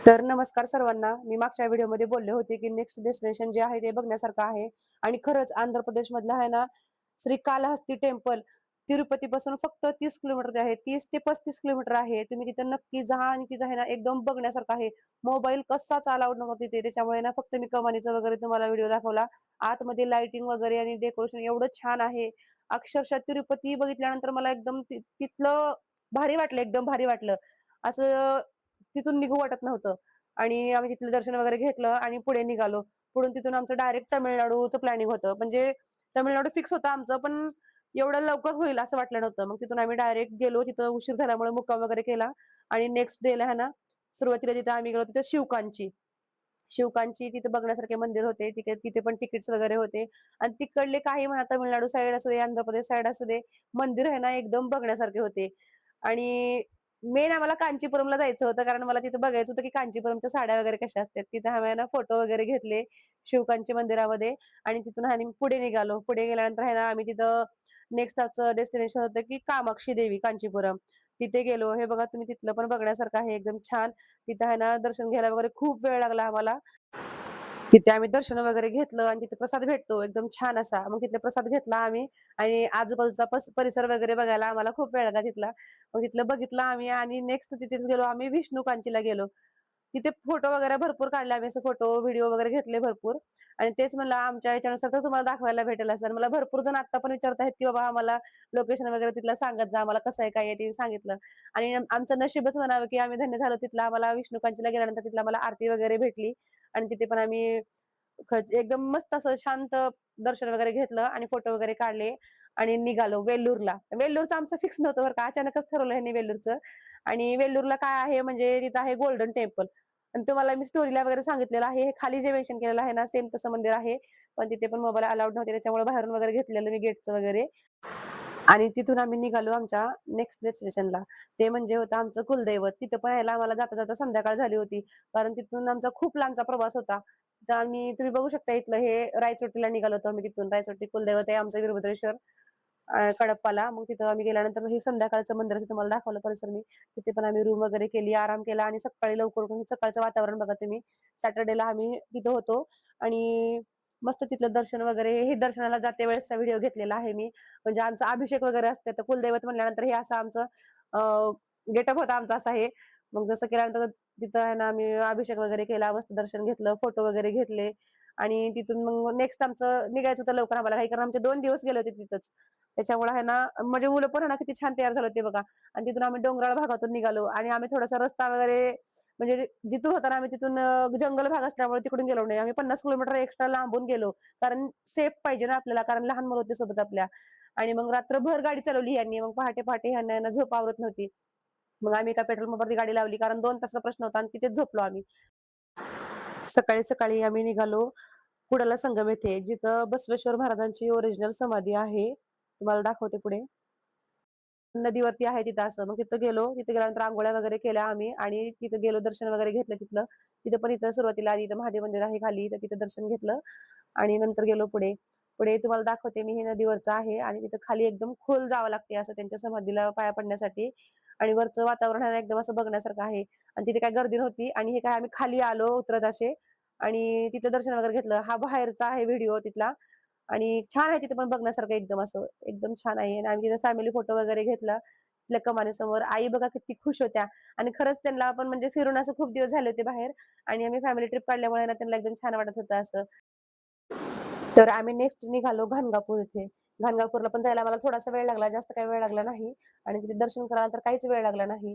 तर नमस्कार सर्वांना. मी मागच्या व्हिडिओमध्ये बोलले होते, की नेक्स्ट डेस्टिनेशन जे आहे ते बघण्यासारखं आहे आणि खरंच आंध्र प्रदेशमधलं आहे ना, श्रीकाళहस्ती टेम्पल तिरुपतीपासून फक्त 30 किलोमीटर आहे. 30 ते 35 किलोमीटर आहे. तुम्ही तिथे नक्की जा आणि तिथं आहे ना, एकदम बघण्यासारखं आहे. मोबाईल कसाच अलाउड नव्हता तिथे. त्याच्यामुळे ना फक्त मी कमानीचा वगैरे तुम्हाला व्हिडिओ दाखवला. आतमध्ये लाइटिंग वगैरे आणि डेकोरेशन एवढं छान आहे. अक्षरशः तिरुपती बघितल्यानंतर मला एकदम तिथलं भारी वाटलं, एकदम भारी वाटलं. असं तिथून निघू वाटत नव्हतं. आणि आम्ही तिथलं दर्शन वगैरे घेतलं आणि पुढे निघालो. पुढून तिथून आमचं डायरेक्ट तामिळनाडूचं प्लॅनिंग होतं. म्हणजे तामिळनाडू फिक्स होतं आमचं, पण एवढं लवकर होईल असं वाटलं नव्हतं. मग तिथून आम्ही डायरेक्ट गेलो. तिथं उशीर झाल्यामुळे मुक्काम वगैरे केला आणि नेक्स्ट डेला आहे ना, सुरुवातीला तिथं आम्ही गेलो तिथं शिवकांची. शिवकांची तिथे बघण्यासारखे मंदिर होते. तिथे तिथे पण तिकीट्स वगैरे होते आणि तिकडले काही म्हणा तामिळनाडू साइड असू दे, आंध्र प्रदेश साइड असू दे, मंदिर आहे ना एकदम बघण्यासारखे होते. आणि मेन आम्हाला कांचीपुरमला जायचं होतं कारण मला तिथं बघायचं होतं, की कांचीपुरमच्या साड्या वगैरे कशा असतात. तिथे आम्ही ना फोटो वगैरे घेतले शिवकांची मंदिरामध्ये आणि तिथून आम्ही पुढे निघालो. पुढे गेल्यानंतर आहे ना आम्ही तिथं नेक्स्ट आमचं डेस्टिनेशन होतं, की कामाक्षी देवी कांचीपुरम. तिथे गेलो. हे बघा तुम्ही तिथलं पण बघण्यासारखं आहे एकदम छान. तिथं आहे ना दर्शन घ्यायला वगैरे खूप वेळ लागला आम्हाला. तिथे आम्ही दर्शन वगैरे घेतलं आणि तिथे प्रसाद भेटतो एकदम छान असा. मग तिथले प्रसाद घेतला आम्ही आणि आजूबाजूचा परिसर वगैरे बघायला आम्हाला खूप वेळ लागला तिथला. मग तिथलं बघितलं आम्ही आणि नेक्स्ट तिथेच गेलो आम्ही विष्णुकांचीला गेलो. तिथे फोटो वगैरे भरपूर काढले आम्ही असे फोटो, व्हिडिओ वगैरे घेतले भरपूर आणि तेच म्हणलं आमच्या ह्याच्यानुसार तर तुम्हाला दाखवायला भेटेल असं. मला भरपूर जण आता पण विचारत आहेत, की बाबा आम्हाला लोकेशन वगैरे तिथलं सांगत जा, आम्हाला कसं आहे, काय आहे ते सांगितलं आणि आमचं नशीबच म्हणावं, की आम्ही धन्य झालो. तिथलं आम्हाला विष्णुकांचीला गेल्यानंतर तिथलं आम्हाला आरती वगैरे भेटली आणि तिथे पण आम्ही एकदम मस्त असं शांत दर्शन वगैरे घेतलं आणि फोटो वगैरे काढले आणि निघालो वेल्लूरला. वेल्लूरचं आमचं फिक्स नव्हतं बरं का. अचानकच ठरवलं ह्यांनी वेल्लूरचं आणि वेल्लूरला काय आहे म्हणजे तिथं आहे गोल्डन टेम्पल आणि तुम्हाला मी स्टोरीला वगैरे सांगितलेलं आहे. हे खाली जे मेन्शन केलेलं आहे ना, सेम तसं मंदिर आहे. पण तिथे पण मोबाईल अलाउड नव्हते. त्याच्यामुळे बाहेरून वगैरे घेतलेलं मी गेटचं वगैरे आणि तिथून आम्ही निघालो आमच्या नेक्स्ट डेस्टिनेशनला. ते म्हणजे होतं आमचं कुलदैवत. तिथं पण यायला आम्हाला जाता-जाता संध्याकाळ झाली होती. कारण तिथून आमचा खूप लांबचा प्रवास होता. तर आम्ही तुम्ही बघू शकता इथलं हे रायचोटीला निघालो होतो आम्ही तिथून. रायचोटी कुलदैवत आहे आमचं वीरभद्रेश्वर कडप्पाला. मग तिथं आम्ही गेल्यानंतर हे संध्याकाळचं मंदिर असं तुम्हाला दाखवलं परिसर मी. तिथे पण आम्ही रूम वगैरे केली, आराम केला आणि सकाळी लवकर उठून सकाळचं वातावरण बघा तुम्ही. सॅटर्डेला आम्ही तिथं होतो आणि मस्त तिथलं दर्शन वगैरे हे दर्शनाला जाते वेळेसचा व्हिडिओ घेतलेला आहे मी. म्हणजे आमचा अभिषेक वगैरे असते. तर कुलदैवत म्हणल्यानंतर हे असं आमचं गेटअप होता आमचा असा हे. मग जसं केल्यानंतर तिथं आहे ना आम्ही अभिषेक वगैरे केला, मस्त दर्शन घेतलं, फोटो वगैरे घेतले आणि तिथून मग नेक्स्ट आमचं निघायचं होतं लवकर आम्हाला काही कारण आमचे 2 दिवस गेले होते तिथंच. त्याच्यामुळे आहे ना माझे मुलं पण आहे ना किती छान तयार झाले होते बघा आणि तिथून आम्ही डोंगराळ भागातून निघालो आणि आम्ही थोडासा रस्ता वगैरे म्हणजे जिथून होता ना आम्ही तिथून जंगल भाग असल्यामुळे तिकडून गेलो नाही. आम्ही 50 किलोमीटर एक्स्ट्रा लांबून गेलो. कारण सेफ पाहिजे ना आपल्याला कारण लहान मुलं होते सोबत आपल्या आणि मग रात्रभर गाडी चालवली यांनी. मग पहाटे-पहाटे ह्यांना झोप आवरत नव्हती. मग आम्ही एका पेट्रोल पंपावरती गाडी लावली कारण 2 तासाचा प्रश्न होता आणि तिथेच झोपलो आम्ही. सकाळी-सकाळी आम्ही निघालो कुडाला संगम येथे, जिथं बसवेश्वर महाराजांची ओरिजिनल समाधी आहे. तुम्हाला दाखवते पुढे. नदीवरती आहे तिथं असं. मग तिथं गेलो. तिथे गेल्यानंतर अंघोळ्या वगैरे केल्या आम्ही आणि तिथं गेलो दर्शन वगैरे घेतलं तिथलं. तिथं पण इथं सुरुवातीला आधी इथं महादेव मंदिर आहे खाली, तर तिथं दर्शन घेतलं आणि नंतर गेलो पुढे. पुढे तुम्हाला दाखवते मी हे नदीवरचं आहे आणि तिथं खाली एकदम खोल जावं लागते असं त्यांच्या समाधीला पाया पडण्यासाठी आणि वरचं वातावरण आहे ना एकदम असं बघण्यासारखं आहे आणि तिथे काही गर्दी नव्हती आणि हे काय आम्ही खाली आलो उतरत असे आणि तिथं दर्शन वगैरे घेतलं. हा बाहेरचा आहे व्हिडिओ तिथला आणि छान आहे तिथे पण बघण्यासारखं एकदम असं एकदम छान आहे आणि आम्ही तिथे फॅमिली फोटो वगैरे घेतला. तिथल्या कमानीसमोर आई बघा किती खुश होत्या आणि खरंच त्यांना आपण म्हणजे फिरून असं खूप दिवस झाले होते बाहेर आणि आम्ही फॅमिली ट्रिप काढल्यामुळे ना त्यांना एकदम छान वाटत होतं असं. तर आम्ही नेक्स्ट निघालो घाणगापूर इथे. घाणगापूरला पण जायला आम्हाला थोडासा वेळ लागला, जास्त काही वेळ लागला नाही आणि तिथे दर्शन करायला तर काहीच वेळ लागला नाही.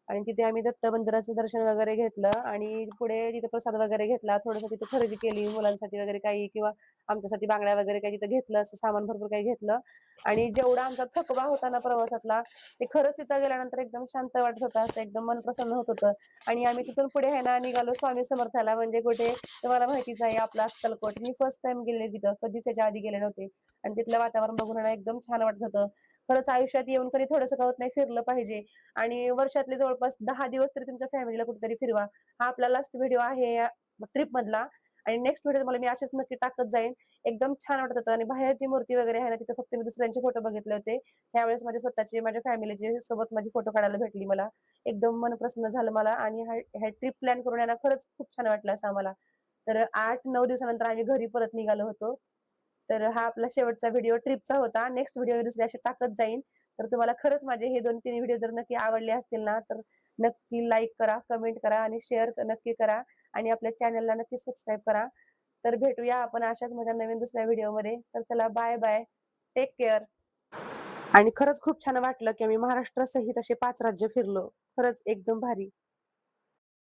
आणि तिथे आम्ही दत्त मंदिराचं दर्शन वगैरे घेतलं आणि पुढे तिथे प्रसाद वगैरे घेतला. थोडंसं तिथे खरेदी केली मुलांसाठी वगैरे काही किंवा आमच्यासाठी बांगड्या वगैरे काही तिथं घेतलं, असं सामान भरपूर काही घेतलं आणि जेवढा आमचा थकवा होता ना प्रवासातला, ते खरंच तिथं गेल्यानंतर एकदम शांत वाटत होतं, असं एकदम मन प्रसन्न होत होतं आणि आम्ही तिथून पुढे आहे ना निघालो स्वामी समर्थाला म्हणजे कुठे तुम्हाला माहितीच आहे आपलं अक्कलकोट. मी फर्स्ट टाईम गेलेले तिथं. कधीच याच्या आधी गेले नव्हते आणि तिथलं वातावरण बघून आहे ना एकदम छान वाटत होतं. खरंच आयुष्यात येऊन कधी थोडंसं का होत नाही फिरलं पाहिजे आणि वर्षातले जवळपास 10 दिवस तरी तुमच्या फॅमिलीला कुठेतरी फिरवा. हा आपला लास्ट व्हिडिओ आहे या ट्रिपमधला आणि नेक्स्ट व्हिडिओ तुम्हाला मी असेच नक्की टाकत जाईन. एकदम छान वाटत होतं आणि बाहेर जी मूर्ती वगैरे आहे ना, तिथं फक्त मी दुसऱ्यांचे फोटो बघितले होते. त्यावेळेस माझे स्वतःचे, माझ्या फॅमिलीचे सोबत माझी फोटो काढायला भेटली मला. एकदम मन प्रसन्न झालं मला आणि ह्या ट्रिप प्लॅन करून आहे ना, खरंच खूप छान वाटलं असं आम्हाला. तर 8-9 दिवसानंतर आम्ही घरी परत निघालो होतो. तर हा आपला शेवटचा व्हिडिओ ट्रिपचा होता. नेक्स्ट व्हिडिओ मी दुसरे असे टाकत जाईन. तर तुम्हाला खरंच माझे हे 2-3 व्हिडिओ जर नक्की आवडले असतील ना, तर नक्की लाईक करा, कमेंट करा आणि शेअर नक्की करा आणि आपल्या चॅनलला नक्की सबस्क्राईब करा. तर भेटूया आपण अशाच माझ्या नवीन दुसऱ्या व्हिडिओमध्ये. तर चला बाय बाय. Take care. आणि खरंच खूप छान वाटलं, की आम्ही महाराष्ट्रासहित असे 5 राज्य फिरलो. खरंच एकदम भारी.